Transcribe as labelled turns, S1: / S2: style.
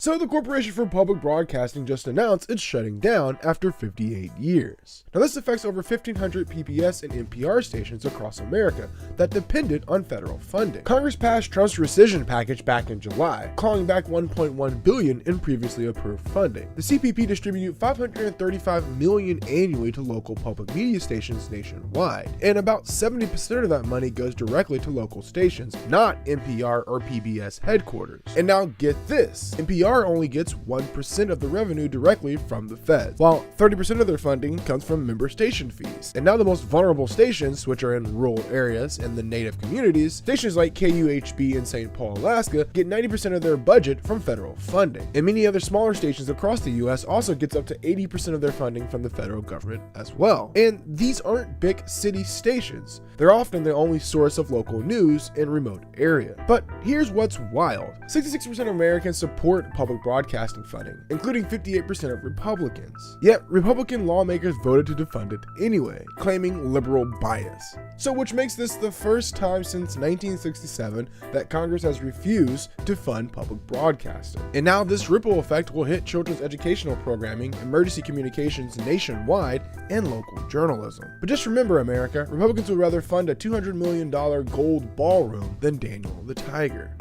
S1: So the Corporation for Public Broadcasting just announced it's shutting down after 58 years. Now this affects over 1,500 PBS and NPR stations across America that depended on federal funding. Congress passed Trump's rescission package back in July, clawing back $1.1 billion in previously approved funding. The CPP distributed $535 million annually to local public media stations nationwide, and about 70% of that money goes directly to local stations, not NPR or PBS headquarters. And now get this, NPR only gets 1% of the revenue directly from the feds, while 30% of their funding comes from member station fees. And now the most vulnerable stations, which are in rural areas and the native communities, stations like KUHB in St. Paul, Alaska, get 90% of their budget from federal funding. And many other smaller stations across the US also gets up to 80% of their funding from the federal government as well. And these aren't big city stations. They're often the only source of local news in remote areas. But here's what's wild. 66% of Americans support public broadcasting funding, including 58% of Republicans. Yet, Republican lawmakers voted to defund it anyway, claiming liberal bias. So which makes this the first time since 1967 that Congress has refused to fund public broadcasting. And now this ripple effect will hit children's educational programming, emergency communications nationwide, and local journalism. But just remember, America, Republicans would rather fund a $200 million gold ballroom than Daniel the Tiger.